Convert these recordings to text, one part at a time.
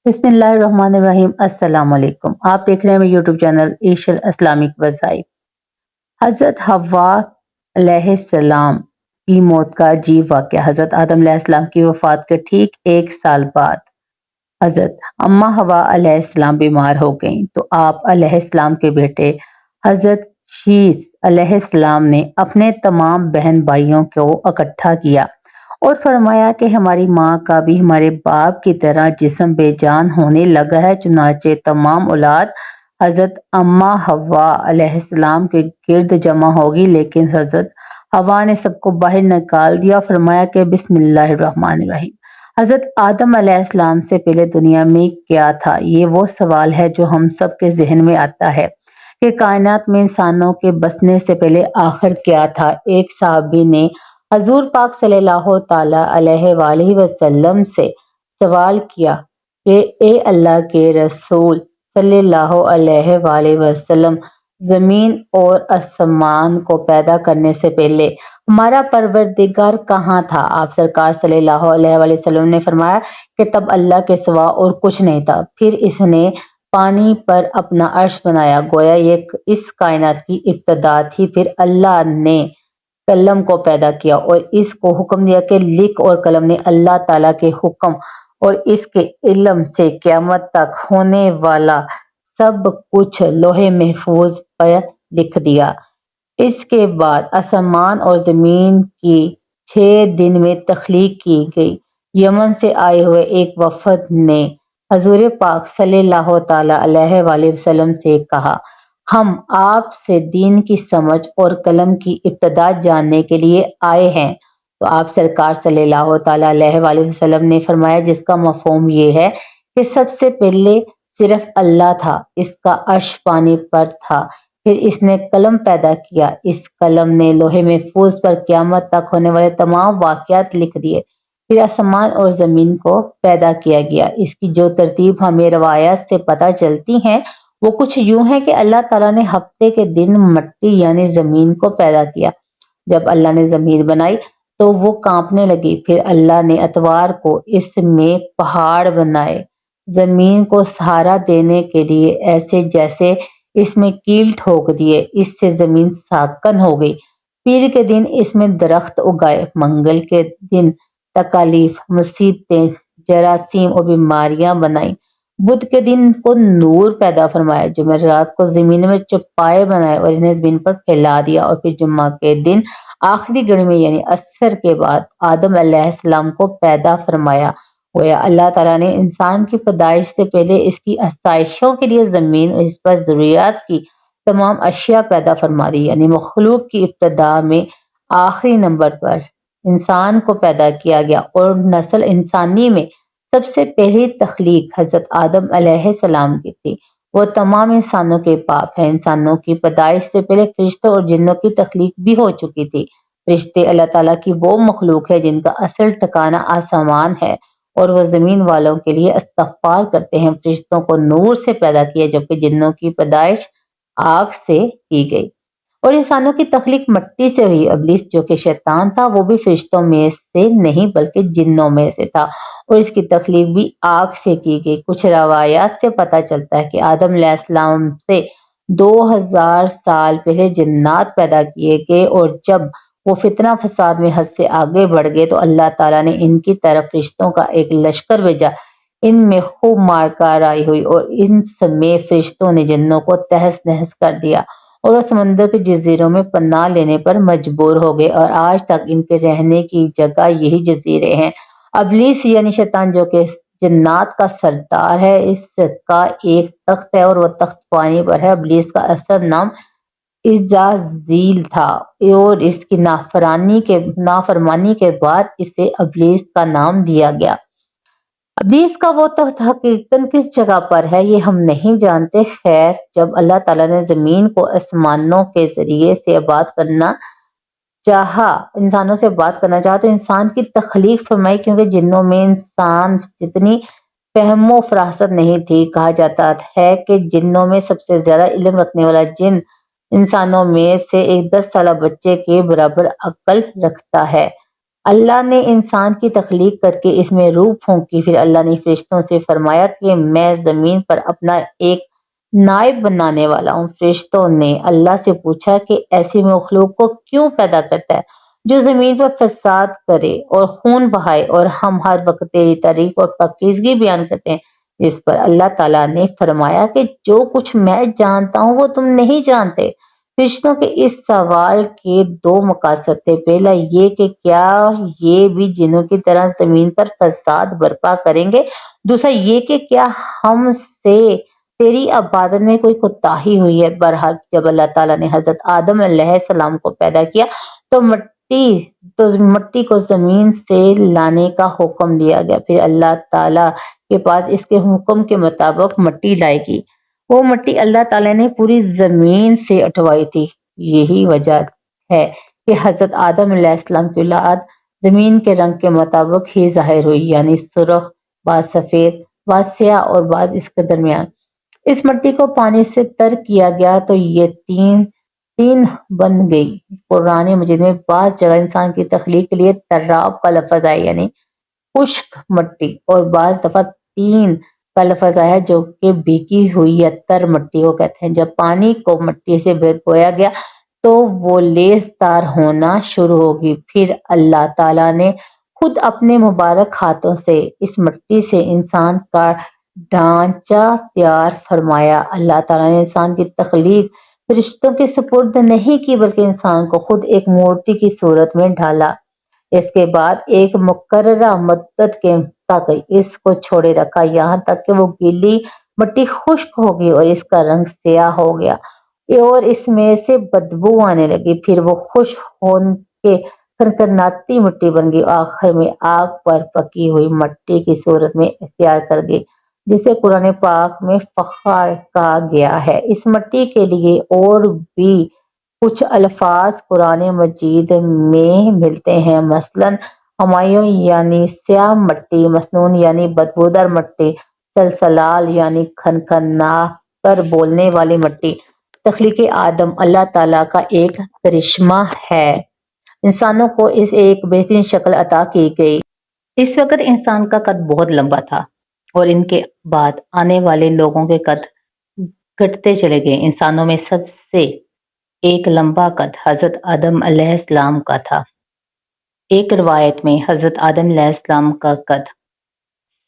بسم اللہ الرحمن الرحیم۔ السلام علیکم۔ آپ دیکھ رہے ہیں میرے یوٹیوب چینل ایشر اسلامک وظائف۔ حضرت حوا علیہ السلام کی موت کا عجیب واقعہ۔ حضرت آدم علیہ السلام کی وفات کے ٹھیک 1 سال بعد حضرت اما حوا علیہ السلام بیمار ہو گئیں تو آپ علیہ السلام کے بیٹے حضرت شیث علیہ السلام نے اپنے تمام بہن بھائیوں کو اکٹھا کیا اور فرمایا کہ ہماری ماں کا بھی ہمارے باپ کی طرح جسم بے جان ہونے لگا ہے، چنانچہ تمام اولاد حضرت اما حوا علیہ السلام کے گرد جمع ہوگی، لیکن حضرت حوا نے سب کو باہر نکال دیا، فرمایا کہ بسم اللہ الرحمن الرحیم۔ حضرت آدم علیہ السلام سے پہلے دنیا میں کیا تھا؟ یہ وہ سوال ہے جو ہم سب کے ذہن میں آتا ہے کہ کائنات میں انسانوں کے بسنے سے پہلے آخر کیا تھا؟ ایک صحابی نے حضور پاک صلی اللہ تعالی علیہ وآلہ وسلم سے سوال کیا کہ اے اللہ کے رسول صلی اللہ علیہ وآلہ وسلم، زمین اور آسمان کو پیدا کرنے سے پہلے ہمارا پروردگار کہاں تھا؟ آپ سرکار صلی اللہ علیہ وآلہ وسلم نے فرمایا کہ تب اللہ کے سوا اور کچھ نہیں تھا، پھر اس نے پانی پر اپنا عرش بنایا، گویا یہ اس کائنات کی ابتدا تھی۔ پھر اللہ نے قلم کو پیدا کیا اور اس کو حکم دیا کہ لکھ، اور قلم نے اللہ تعالیٰ کے حکم اور اس کے علم سے قیامت تک ہونے والا سب کچھ لوح محفوظ پر لکھ دیا۔ اس کے بعد آسمان اور زمین کی 6 دن میں تخلیق کی گئی۔ یمن سے آئے ہوئے ایک وفد نے حضور پاک صلی اللہ تعالی علیہ وآلہ وسلم سے کہا، ہم آپ سے دین کی سمجھ اور قلم کی ابتدا جاننے کے لیے آئے ہیں۔ تو آپ سرکار صلی اللہ تعالی علیہ وآلہ وسلم نے فرمایا، جس کا مفہوم یہ ہے کہ سب سے پہلے صرف اللہ تھا، اس کا عرش پانی پر تھا، پھر اس نے قلم پیدا کیا، اس قلم نے لوح محفوظ پر قیامت تک ہونے والے تمام واقعات لکھ دیے، پھر آسمان اور زمین کو پیدا کیا گیا۔ اس کی جو ترتیب ہمیں روایات سے پتہ چلتی ہے وہ کچھ یوں ہے کہ اللہ تعالیٰ نے ہفتے کے دن مٹی یعنی زمین کو پیدا کیا۔ جب اللہ نے زمین بنائی تو وہ کانپنے لگی، پھر اللہ نے اتوار کو اس میں پہاڑ بنائے، زمین کو سہارا دینے کے لیے، ایسے جیسے اس میں کیل ٹھوک دیے، اس سے زمین ساکن ہو گئی۔ پیر کے دن اس میں درخت اگائے، منگل کے دن تکالیف، مصیبتیں، جراثیم اور بیماریاں بنائیں، بدھ کے دن کو نور پیدا فرمایا، جمعرات کو زمین میں چوپائے بنائے اور انہیں زمین پر پھیلا دیا، اور پھر جمعہ کے دن آخری گھڑی میں یعنی عصر کے بعد آدم علیہ السلام کو پیدا فرمایا۔ گویا اللہ تعالیٰ نے انسان کی پیدائش سے پہلے اس کی آسائشوں کے لیے زمین اور اس پر ضروریات کی تمام اشیاء پیدا فرما دی، یعنی مخلوق کی ابتدا میں آخری نمبر پر انسان کو پیدا کیا گیا، اور نسل انسانی میں سب سے پہلی تخلیق حضرت آدم علیہ السلام کی تھی۔ وہ تمام انسانوں کے باپ ہیں۔ انسانوں کی پیدائش سے پہلے فرشتوں اور جنوں کی تخلیق بھی ہو چکی تھی۔ فرشتے اللہ تعالیٰ کی وہ مخلوق ہے جن کا اصل ٹھکانہ آسمان ہے، اور وہ زمین والوں کے لیے استغفار کرتے ہیں۔ فرشتوں کو نور سے پیدا کیا، جبکہ جنوں کی پیدائش آگ سے کی گئی، اور انسانوں کی تخلیق مٹی سے ہوئی۔ ابلیس جو کہ شیطان تھا وہ بھی فرشتوں میں سے نہیں بلکہ جنوں میں سے تھا، اور اس کی تخلیق بھی آگ سے کی گئی۔ کچھ روایات سے پتہ چلتا ہے کہ آدم علیہ السلام سے 2000 سال پہلے جنات پیدا کیے گئے، اور جب وہ فتنہ فساد میں حد سے آگے بڑھ گئے تو اللہ تعالیٰ نے ان کی طرف فرشتوں کا ایک لشکر بھیجا، ان میں خوب مار کاروائی ہوئی، اور ان سمیت فرشتوں نے جنوں کو تہس نہس کر دیا، اور وہ سمندر کے جزیروں میں پناہ لینے پر مجبور ہو گئے، اور آج تک ان کے رہنے کی جگہ یہی جزیرے ہیں۔ ابلیس یعنی شیطان جو کہ جنات کا سردار ہے، اس کا ایک تخت ہے اور وہ تخت پانی پر ہے۔ ابلیس کا اصل نام عزازیل تھا، اور اس کی نافرمانی کے بعد اسے ابلیس کا نام دیا گیا۔ ابلیس کا وہ تخت حقیقتاً کس جگہ پر ہے یہ ہم نہیں جانتے۔ خیر، جب اللہ تعالیٰ نے زمین کو آسمانوں کے ذریعے سے انسانوں سے بات کرنا چاہا تو انسان کی تخلیق فرمائی، کیونکہ جنوں میں انسان جتنی فہم و فراست نہیں تھی۔ کہا جاتا ہے کہ جنوں میں سب سے زیادہ علم رکھنے والا جن انسانوں میں سے ایک 10 سالہ بچے کے برابر عقل رکھتا ہے۔ اللہ نے انسان کی تخلیق کر کے اس میں روح پھونکی، پھر اللہ نے فرشتوں سے فرمایا کہ میں زمین پر اپنا ایک نائب بنانے والا ہوں۔ فرشتوں نے اللہ سے پوچھا کہ ایسی مخلوق کو کیوں پیدا کرتا ہے جو زمین پر فساد کرے اور خون بہائے، اور ہم ہر وقت تیری تعریف اور پاکیزگی بیان کرتے ہیں۔ جس پر اللہ تعالیٰ نے فرمایا کہ جو کچھ میں جانتا ہوں وہ تم نہیں جانتے۔ فرشتوں کے اس سوال کے دو مقاصد تھے، پہلا یہ کہ کیا یہ بھی جنوں کی طرح زمین پر فساد برپا کریں گے، دوسرا یہ کہ کیا ہم سے تیری عبادت میں کوئی کوتاہی ہوئی ہے۔ بہرحال جب اللہ تعالیٰ نے حضرت آدم علیہ السلام کو پیدا کیا تو مٹی کو زمین سے لانے کا حکم دیا گیا، پھر اللہ تعالیٰ کے پاس اس کے حکم کے مطابق مٹی لائے گی۔ وہ مٹی اللہ تعالیٰ نے پوری زمین سے اٹھوائی تھی۔ یہی وجہ ہے کہ حضرت آدم علیہ السلام کی اولاد زمین کے رنگ کے مطابق ہی ظاہر ہوئی، یعنی سرخ، بعض سفید، بعض سیاہ اور بعض اس کے درمیان۔ اس مٹی کو پانی سے تر کیا گیا تو یہ تین بن گئی۔ قرآن مجید میں بعض جگہ انسان کی تخلیق کے لیے تراب کا لفظ آیا، یعنی خشک مٹی، اور بعض دفعہ تین کا لفظ آیا جو کہ بھیگی ہوئی یا تر مٹی کو کہتے ہیں۔ جب پانی کو مٹی سے بھگویا گیا تو وہ لیس دار ہونا شروع ہوگی، پھر اللہ تعالیٰ نے خود اپنے مبارک ہاتھوں سے اس مٹی سے انسان کا ڈھانچہ تیار فرمایا۔ اللہ تعالیٰ نے انسان کی تخلیق فرشتوں کے سپرد نہیں کی بلکہ انسان کو خود ایک مورتی کی صورت میں ڈھالا۔ اس کے بعد ایک مقررہ مدت تک اس کو چھوڑے رکھا، یہاں تک کہ وہ گیلی مٹی خشک ہو گئی اور اس کا رنگ سیاہ ہو گیا اور اس میں سے بدبو آنے لگی، پھر وہ خشک ہون کے کنکناتی مٹی بن گئی، آخر میں آگ پر پکی ہوئی مٹی کی صورت میں اختیار کر گئی، جسے قرآن پاک میں فخار کہا گیا ہے۔ اس مٹی کے لیے اور بھی کچھ الفاظ قرآن مجید میں ملتے ہیں، مثلاً ہمایوں یعنی سیاہ مٹی، مسنون یعنی بدبودار مٹی، سلسلال یعنی کھنکھنا کر بولنے والی مٹی۔ تخلیق آدم اللہ تعالیٰ کا ایک کرشمہ ہے۔ انسانوں کو اس ایک بہترین شکل عطا کی گئی۔ اس وقت انسان کا قد بہت لمبا تھا اور ان کے بعد آنے والے لوگوں کے قد گھٹتے چلے گئے۔ انسانوں میں سب سے ایک لمبا قد حضرت آدم علیہ السلام کا تھا۔ ایک روایت میں حضرت آدم علیہ السلام کا قد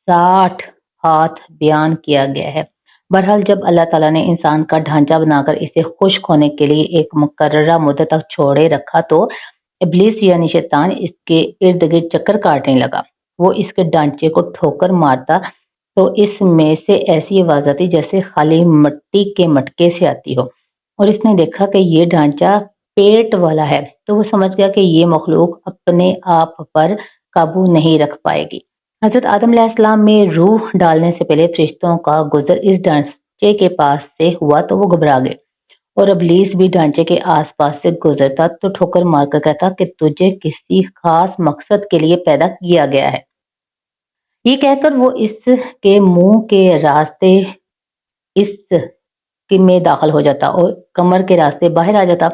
60 ہاتھ بیان کیا گیا ہے۔ بہرحال جب اللہ تعالیٰ نے انسان کا ڈھانچہ بنا کر اسے خشک ہونے کے لیے ایک مقررہ مدت تک چھوڑے رکھا تو ابلیس یعنی شیطان اس کے ارد گرد چکر کاٹنے لگا۔ وہ اس کے ڈھانچے کو ٹھوکر مارتا تو اس میں سے ایسی آواز آتی جیسے خالی مٹی کے مٹکے سے آتی ہو، اور اس نے دیکھا کہ یہ ڈھانچہ پیٹ والا ہے تو وہ سمجھ گیا کہ یہ مخلوق اپنے آپ پر قابو نہیں رکھ پائے گی۔ حضرت آدم علیہ السلام میں روح ڈالنے سے پہلے فرشتوں کا گزر اس ڈھانچے کے پاس سے ہوا تو وہ گھبرا گئے، اور ابلیس بھی ڈھانچے کے آس پاس سے گزرتا تو ٹھوکر مار کر کہتا کہ تجھے کسی خاص مقصد کے لیے پیدا کیا گیا ہے۔ یہ کہہ کر وہ اس کے منہ کے راستے اس میں داخل ہو جاتا اور کمر کے راستے باہر آ جاتا،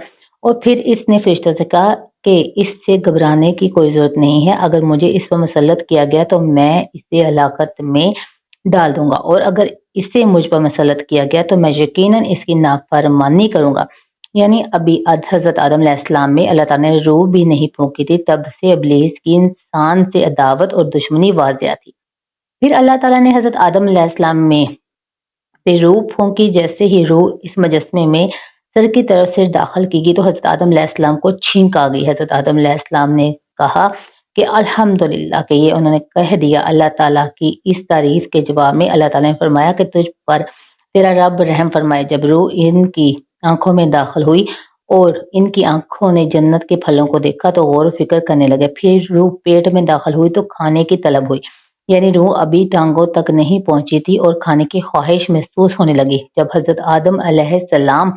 اور پھر اس نے فرشتوں سے کہا کہ اس سے گھبرانے کی کوئی ضرورت نہیں ہے، اگر مجھے اس پر مسلط کیا گیا تو میں اسے ہلاکت میں ڈال دوں گا، اور اگر اسے مجھ پر مسلط کیا گیا تو میں یقیناً اس کی نافرمانی کروں گا۔ یعنی ابھی حضرت آدم علیہ السلام میں اللہ تعالیٰ نے روح بھی نہیں پھونکی تھی، تب سے ابلیس کی انسان سے عداوت اور دشمنی واضح تھی۔ پھر اللہ تعالیٰ نے حضرت آدم علیہ السلام میں سے روح پھونکی، جیسے ہی روح اس مجسمے میں سر کی طرف سے داخل کی گئی تو حضرت آدم علیہ السلام کو چھینک آ گئی۔ حضرت آدم علیہ السلام نے کہا کہ الحمدللہ، کہ یہ انہوں نے کہہ دیا۔ اللہ تعالیٰ کی اس تعریف کے جواب میں اللہ تعالیٰ نے فرمایا کہ تجھ پر تیرا رب رحم فرمائے۔ جب روح ان کی آنکھوں میں داخل ہوئی اور ان کی آنکھوں نے جنت کے پھلوں کو دیکھا تو غور و فکر کرنے لگے، پھر روح پیٹ میں داخل ہوئی تو کھانے کی طلب ہوئی، یعنی روح ابھی ٹانگوں تک نہیں پہنچی تھی اور کھانے کی خواہش محسوس ہونے لگی۔ جب حضرت آدم علیہ السلام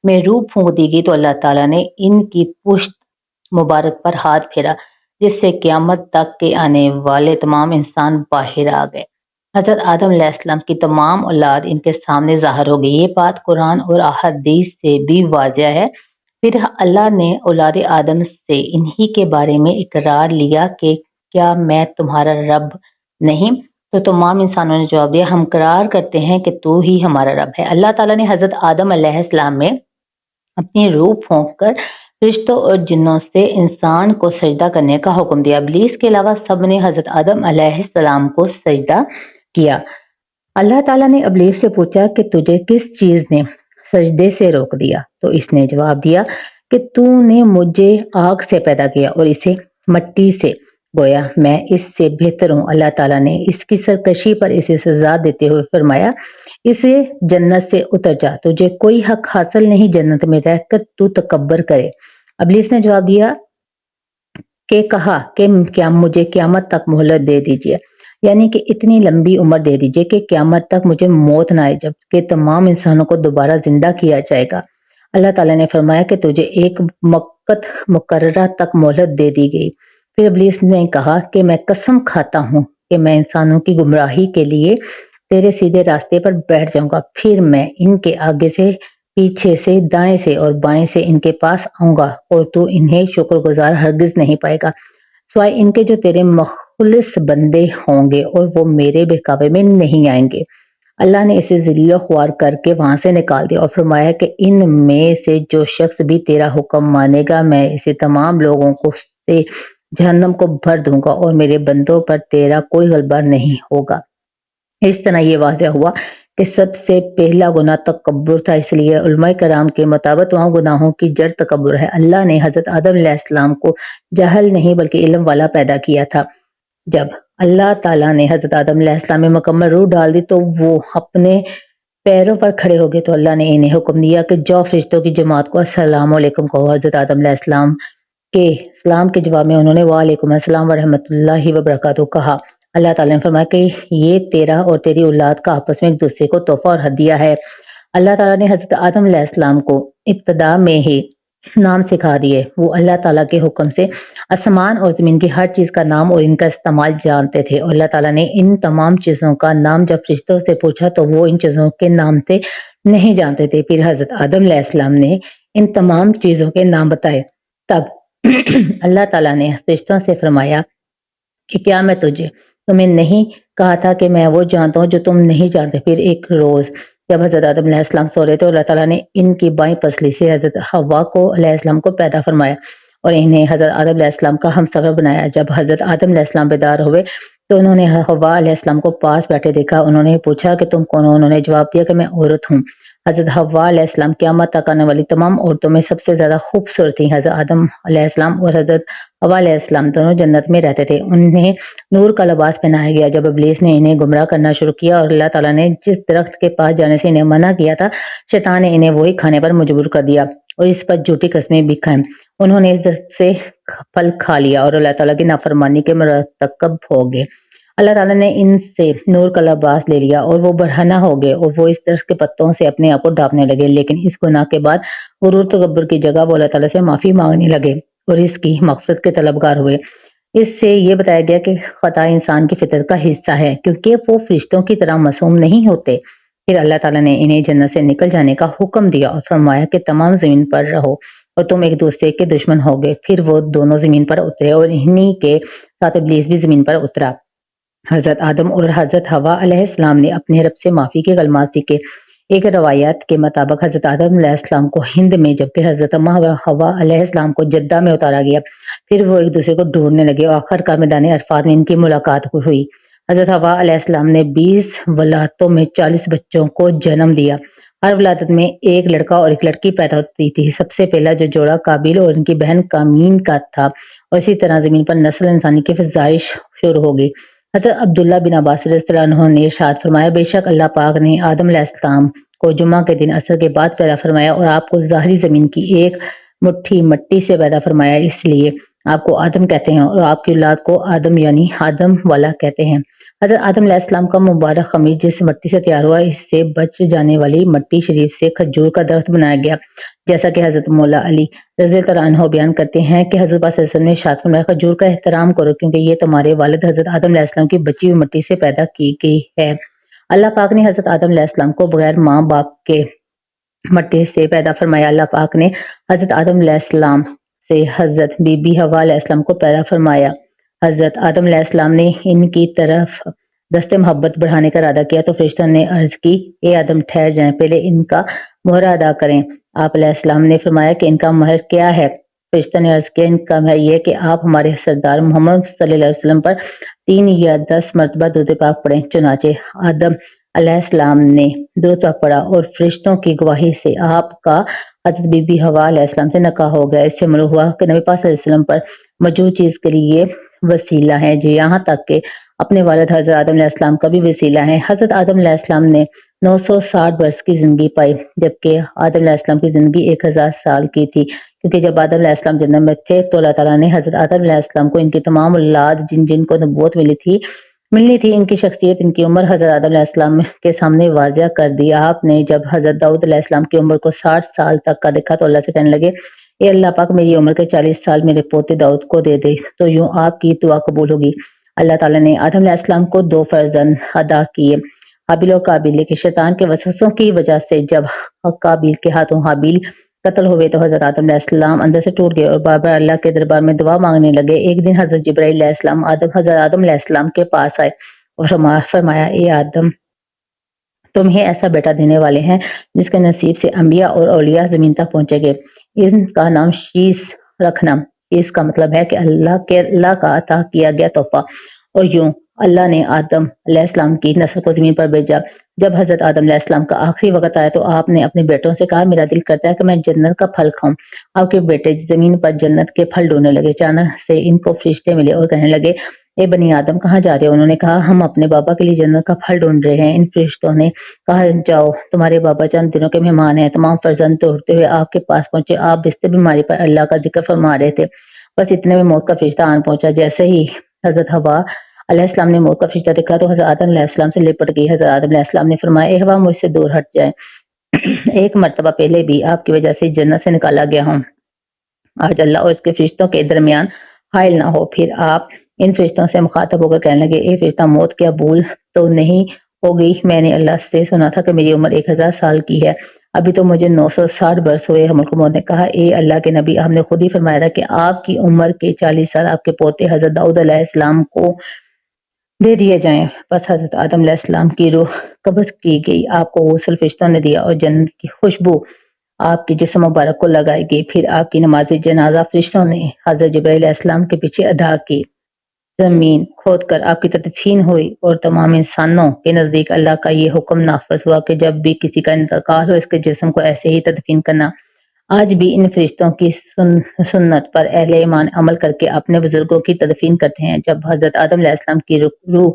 میں روح پھونک دی گئی تو اللہ تعالیٰ نے ان کی پشت مبارک پر ہاتھ پھیرا، جس سے قیامت تک کے آنے والے تمام انسان باہر آ گئے۔ حضرت آدم علیہ السلام کی تمام اولاد ان کے سامنے ظاہر ہو گئی۔ یہ بات قرآن اور احادیث سے بھی واضح ہے۔ پھر اللہ نے اولاد آدم سے انہی کے بارے میں اقرار لیا کہ کیا میں تمہارا رب نہیں؟ تو تمام انسانوں نے جواب دیا ہم اقرار کرتے ہیں کہ تو ہی ہمارا رب ہے۔ اللہ تعالیٰ نے حضرت آدم علیہ السلام میں اپنی روح پھونک کر فرشتوں اور جنوں سے انسان کو سجدہ کرنے کا حکم دیا۔ ابلیس کے علاوہ سب نے حضرت آدم علیہ السلام کو سجدہ کیا۔ اللہ تعالیٰ نے ابلیس سے پوچھا کہ تجھے کس چیز نے سجدے سے روک دیا؟ تو اس نے جواب دیا کہ تو نے مجھے آگ سے پیدا کیا اور اسے مٹی سے، گویا میں اس سے بہتر ہوں۔ اللہ تعالیٰ نے اس کی سرکشی پر اسے سزا دیتے ہوئے فرمایا اسے جنت سے اتر جا، تجھے کوئی حق حاصل نہیں جنت میں رہ کر تو تکبر کرے۔ ابلیس نے جواب دیا کہ کہا کہ کیا مجھے قیامت تک مہلت دے دیجیے، یعنی کہ اتنی لمبی عمر دے دیجیے کہ قیامت تک مجھے موت نہ آئے جبکہ تمام انسانوں کو دوبارہ زندہ کیا جائے گا۔ اللہ تعالیٰ نے فرمایا کہ تجھے ایک وقت مقررہ تک مہلت دے دی گئی۔ پھر ابلیس نے کہا کہ میں قسم کھاتا ہوں کہ میں انسانوں کی گمراہی کے لیے تیرے سیدھے راستے پر بیٹھ جاؤں گا، پھر میں ان کے آگے سے، پیچھے سے، دائیں سے اور بائیں سے ان کے پاس آؤں گا اور تو انہیں شکر گزار ہرگز نہیں پائے گا سوائے ان کے جو تیرے مخلص بندے ہوں گے اور وہ میرے بہکاوے میں نہیں آئیں گے۔ اللہ نے اسے ذلیل و خوار کر کے وہاں سے نکال دیا اور فرمایا کہ ان میں سے جو شخص بھی تیرا حکم مانے گا میں اسے تمام لوگوں کو سے جہنم کو بھر دوں گا اور میرے بندوں پر تیرا کوئی غلبہ نہیں ہوگا۔ اس طرح یہ واضح ہوا کہ سب سے پہلا گناہ تکبر تھا، اس لیے علماء کرام کے مطابق وہاں گناہوں کی جڑ تکبر ہے۔ اللہ نے حضرت آدم علیہ السلام کو جہل نہیں بلکہ علم والا پیدا کیا تھا۔ جب اللہ تعالیٰ نے حضرت آدم علیہ السلام میں مکمل روح ڈال دی تو وہ اپنے پیروں پر کھڑے ہو گئے تو اللہ نے انہیں حکم دیا کہ جاؤ فرشتوں کی جماعت کو السلام علیکم کہو۔ حضرت آدم علیہ السلام کے سلام کے جواب میں انہوں نے وعلیکم السلام ورحمۃ اللہ وبرکاتہ کہا۔ اللہ تعالیٰ نے فرمایا کہ یہ تیرا اور تیری اولاد کا آپس میں ایک دوسرے کو تحفہ اور ہدیہ ہے۔ اللہ تعالیٰ نے حضرت آدم علیہ السلام کو ابتدا میں ہی نام سکھا دیے۔ وہ اللہ تعالیٰ کے حکم سے آسمان اور زمین کی ہر چیز کا نام اور ان کا استعمال جانتے تھے اور اللہ تعالیٰ نے ان تمام چیزوں کا نام جب فرشتوں سے پوچھا تو وہ ان چیزوں کے نام سے نہیں جانتے تھے۔ پھر حضرت آدم علیہ السلام نے ان تمام چیزوں کے نام بتائے۔ تب اللہ تعالیٰ نے فرشتوں سے فرمایا کہ کیا میں تمہیں نہیں کہا تھا کہ میں وہ جانتا ہوں جو تم نہیں جانتے؟ پھر ایک روز جب حضرت آدم علیہ السلام سو رہے تھے اللہ تعالیٰ نے ان کی بائیں پسلی سے حضرت حوا کو علیہ السلام کو پیدا فرمایا اور انہیں حضرت آدم علیہ السلام کا ہمسفر بنایا۔ جب حضرت آدم علیہ السلام بیدار ہوئے تو انہوں نے حوا علیہ السلام کو پاس بیٹھے دیکھا۔ انہوں نے پوچھا کہ تم کون ہو؟ انہوں نے جواب دیا کہ میں عورت ہوں۔ حضرت حوا علیہ السلام قیامت تک آنے والی تمام عورتوں میں سب سے زیادہ خوبصورت تھیں۔ حضرت آدم علیہ السلام اور حضرت حوا علیہ السلام دونوں جنت میں رہتے تھے۔ انہیں نور کا لباس پہنایا گیا۔ جب ابلیس نے انہیں گمراہ کرنا شروع کیا اور اللہ تعالیٰ نے جس درخت کے پاس جانے سے انہیں منع کیا تھا شیطان نے انہیں وہی کھانے پر مجبور کر دیا اور اس پر جھوٹی قسمیں بھی کھائیں۔ انہوں نے اس درخت سے پھل کھا لیا اور اللہ تعالیٰ کی نافرمانی کے مرتکب ہو گئے۔ اللہ تعالیٰ نے ان سے نور کا لباس لے لیا اور وہ برہنہ ہو گئے اور وہ اس درخت کے پتوں سے اپنے آپ کو ڈھانپنے لگے، لیکن اس گناہ کے بعد غرور تکبر کی جگہ وہ اللہ تعالیٰ سے معافی مانگنے لگے اور اس کی مغفرت کے طلبگار ہوئے۔ اس سے یہ بتایا گیا کہ خطا انسان کی فطرت کا حصہ ہے کیونکہ وہ فرشتوں کی طرح معصوم نہیں ہوتے۔ پھر اللہ تعالیٰ نے انہیں جنت سے نکل جانے کا حکم دیا اور فرمایا کہ تمام زمین پر رہو اور تم ایک دوسرے کے دشمن ہوگے۔ پھر وہ دونوں زمین پر اترے اور انہی کے ساتھ ابلیس بھی زمین پر اترا۔ حضرت آدم اور حضرت حوا علیہ السلام نے اپنے رب سے معافی کے کلمات سیکھے۔ ایک روایت کے مطابق حضرت آدم علیہ السلام کو ہند میں جبکہ حضرت حوا علیہ السلام کو جدہ میں اتارا گیا۔ پھر وہ ایک دوسرے کو ڈھونڈنے لگے اور آخر کار میدان عرفات میں ان کی ملاقات ہوئی۔ حضرت حوا علیہ السلام نے 20 ولادتوں میں 40 بچوں کو جنم دیا۔ ہر ولادت میں ایک لڑکا اور ایک لڑکی پیدا ہوتی تھی۔ سب سے پہلا جو جوڑا قابیل اور ان کی بہن کامین کا تھا اور اسی طرح زمین پر نسل انسانی کی فزائش شروع ہو گئی۔ حضرت عبداللہ بن عباس رضی اللہ عنہ نے ارشاد فرمایا بے شک اللہ پاک نے آدم علیہ السلام کو جمعہ کے دن عصر کے بعد پیدا فرمایا اور آپ کو ظاہری زمین کی ایک مٹھی مٹی سے پیدا فرمایا، اس لیے آپ کو آدم کہتے ہیں اور آپ کی اولاد کو آدم یعنی آدم والا کہتے ہیں۔ حضرت آدم علیہ السلام کا مبارک خمیر جس مٹی سے تیار ہوا اس سے بچ جانے والی مٹی شریف سے کھجور کا درخت بنایا گیا، جیسا کہ حضرت مولا علی رضی اللہ عنہ بیان کرتے ہیں کہ حضرت پاک صلی اللہ علیہ وسلم نے ارشاد فرمایا کھجور کا احترام کرو کیونکہ یہ تمہارے والد حضرت آدم علیہ السلام کی بچی ہوئی مٹی سے پیدا کی گئی ہے۔ اللہ پاک نے حضرت آدم علیہ السلام کو بغیر ماں باپ کے مٹی سے پیدا فرمایا۔ اللہ پاک نے حضرت آدم علیہ السلام سے حضرت بی بی حوا علیہ السلام کو پیدا فرمایا۔ حضرت آدم علیہ السلام نے ان کی طرف دست محبت بڑھانے کا ارادہ کیا تو فرشتوں نے عرض کی، اے آدم ٹھہر جائیں، پہلے ان کا مہر ادا کریں۔ آپ علیہ السلام نے فرمایا کہ ان کا مہر کیا ہے؟ فرشتوں نے عرض کیا، ان کا مہر یہ کہ آپ ہمارے سردار محمد صلی اللہ علیہ وسلم پر 3 یا 10 مرتبہ درود پاک پڑھیں۔ چنانچہ آدم علیہ السلام نے درود پاک پڑھا اور فرشتوں کی گواہی سے آپ کا حضرت بی بی حوا علیہ السلام سے نکاح ہو گیا۔ اس سے معلوم ہوا کہ نبی پاک صلی اللہ علیہ وسلم پر موجود چیز کے لیے وسیلہ ہے، جو یہاں تک کہ اپنے والد حضرت آدم علیہ السلام کا بھی وسیلہ ہے۔ حضرت آدم علیہ السلام نے 960 برس کی زندگی پائی، جبکہ آدم علیہ السلام کی زندگی 1000 سال کی تھی، کیونکہ جب آدم علیہ السلام جنت میں تھے تو اللہ تعالیٰ نے حضرت آدم علیہ السلام کو ان کی تمام اولاد جن جن کو نبوت ملنی تھی ان کی شخصیت، ان کی عمر حضرت آدم علیہ السلام کے سامنے واضح کر دی۔ آپ نے جب حضرت داؤد علیہ السلام کی عمر کو 60 سال تک کا دیکھا تو اللہ سے کہنے لگے، اے اللہ پاک میری عمر کے 40 سال میرے پوتے داؤد کو دے دے تو یوں آپ کی دعا قبول ہوگی۔ اللہ تعالیٰ نے آدم علیہ السلام کو 2 فرزند عطا کیے، حابیل و قابیل، لیکن شیطان کے وسوسوں کی وجہ سے جب قابیل کے ہاتھوں حابیل قتل ہوئے تو حضرت آدم علیہ السلام اندر سے ٹوٹ گئے اور بار بار اللہ کے دربار میں دعا مانگنے لگے۔ ایک دن حضرت جبرائیل علیہ السلام حضرت آدم علیہ السلام کے پاس آئے اور فرمایا، اے آدم تمہیں ایسا بیٹا دینے والے ہیں جس کے نصیب سے انبیاء اور اولیاء زمین تک پہنچے گے، ان کا نام شیس رکھنا۔ اس کا مطلب ہے کہ اللہ کا عطا کیا گیا تحفہ۔ اور یوں اللہ نے آدم علیہ السلام کی نسل کو زمین پر بھیجا۔ جب حضرت آدم علیہ السلام کا آخری وقت آیا تو آپ نے اپنے بیٹوں سے کہا، میرا دل کرتا ہے کہ میں جنت کا پھل کھاؤں۔ آپ کے بیٹے زمین پر جنت کے پھل ڈھونڈنے لگے۔ اچانک سے ان کو فرشتے ملے اور کہنے لگے، اے بنی آدم کہاں جا رہے ہو؟ انہوں نے کہا، ہم اپنے بابا کے لیے جنت کا پھل ڈھونڈ رہے ہیں۔ ان فرشتوں نے کہا، جاؤ، تمہارے بابا چند دنوں کے مہمان ہیں۔ تمام فرزند دوڑتے ہوئے آپ کے پاس پہنچے۔ آپ بستر بیماری پر اللہ کا ذکر فرما رہے تھے، بس اتنے میں موت کا فرشتہ آن پہنچا۔ جیسے ہی حضرت حوا علیہ السلام نے موت کا فرشتہ دیکھا تو حضرت آدم علیہ السلام سے لپٹ گئی۔ حضرت آدم علیہ السلام نے فرمایا، اے حوا مجھ سے دور ہٹ جائے، ایک مرتبہ پہلے بھی آپ کی وجہ سے جنت سے نکالا گیا ہوں، آج اللہ اور اس کے فرشتوں کے درمیان حائل نہ ہو۔ پھر آپ ان فرشتوں سے مخاطب ہو کر کہنے لگے، اے فرشتہ موت کیا بھول تو نہیں ہوگی؟ میں نے اللہ سے سنا تھا کہ میری عمر 1000 سال کی ہے، ابھی تو مجھے 960 برس ہوئے۔ ملک موت نے کہا، اے اللہ کے نبی، آپ نے خود ہی فرمایا تھا کہ آپ کی عمر کے 40 سال آپ کے پوتے حضرت داؤد علیہ السلام کو دے دیے جائیں۔ بس حضرت آدم علیہ السلام کی روح قبض کی گئی، آپ کو غسل فرشتوں نے دیا اور جنت کی خوشبو آپ کے جسم مبارک کو لگائی گئی۔ پھر آپ کی نماز جنازہ فرشتوں نے حضرت جبرائیل علیہ السلام کے پیچھے ادا کی۔ زمین کھود کر آپ کی تدفین ہوئی اور تمام انسانوں کے نزدیک اللہ کا یہ حکم نافذ ہوا کہ جب بھی کسی کا انتقال ہو اس کے جسم کو ایسے ہی تدفین کرنا۔ آج بھی ان فرشتوں کی سنت پر اہل ایمان عمل کر کے اپنے بزرگوں کی تدفین کرتے ہیں۔ جب حضرت آدم علیہ السلام کی روح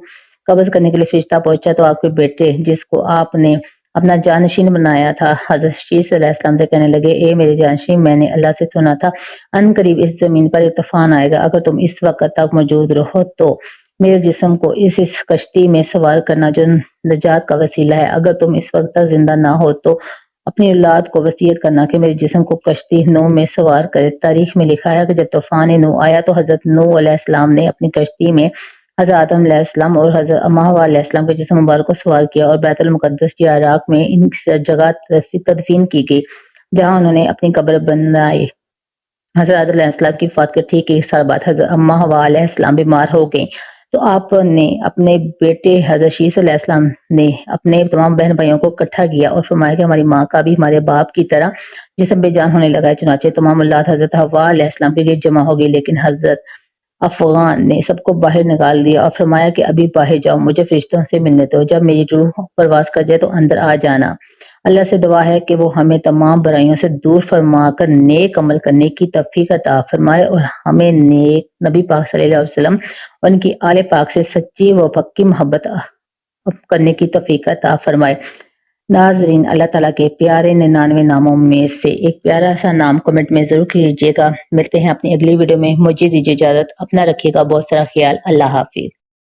قبض کرنے کے لیے فرشتہ پہنچا تو آپ کے بیٹے جس کو آپ نے اپنا جانشین بنایا تھا حضرت شیس علیہ السلام سے کہنے لگے، اے میرے جانشین، میں نے اللہ سے سنا تھا ان قریب اس زمین پر ایک طوفان آئے گا، اگر تم اس وقت تک موجود رہو تو میرے جسم کو اس کشتی میں سوار کرنا جو نجات کا وسیلہ ہے، اگر تم اس وقت تک زندہ نہ ہو تو اپنی اولاد کو وصیت کرنا کہ میرے جسم کو کشتی نوح میں سوار کرے۔ تاریخ میں لکھا ہے کہ جب طوفان نوح آیا تو حضرت نوح علیہ السلام نے اپنی کشتی میں حضرت آدم علیہ السلام اور حضرت اما حوا علیہ السلام کے جسم مبارک کو سوار کیا اور بیت المقدس یا عراق میں ان جگہ تدفین کی گئی جہاں انہوں نے اپنی قبر بنائی۔ حضرت آدم علیہ السلام کی وفات کے ٹھیک 1 سال بعد حضرت اما حوا علیہ السلام بیمار ہو گئیں تو آپ نے اپنے بیٹے حضرت شیس علیہ السلام نے اپنے تمام بہن بھائیوں کو اکٹھا کیا اور فرمایا کہ ہماری ماں کا بھی ہمارے باپ کی طرح جسم بے جان ہونے لگا ہے۔ چنانچہ تمام اولاد حضرت حوا علیہ السلام کے لیے جمع ہو گئی، لیکن حضرت افغان نے سب کو باہر نکال دیا اور فرمایا کہ ابھی باہر جاؤ، مجھے فرشتوں سے ملنے دو، جب میری روح پرواز کر جائے تو اندر آ جانا۔ اللہ سے دعا ہے کہ وہ ہمیں تمام برائیوں سے دور فرما کر نیک عمل کرنے کی توفیق عطا فرمائے اور ہمیں نیک نبی پاک صلی اللہ علیہ وسلم اور ان کی آل پاک سے سچی و پکی محبت کرنے کی توفیق عطا فرمائے۔ ناظرین، اللہ تعالیٰ کے پیارے 99 ناموں میں سے ایک پیارا سا نام کمنٹ میں ضرور کیجیے گا۔ ملتے ہیں اپنی اگلی ویڈیو میں، مجھے دیجیے اجازت، اپنا رکھیے گا بہت سارا خیال، اللہ حافظ۔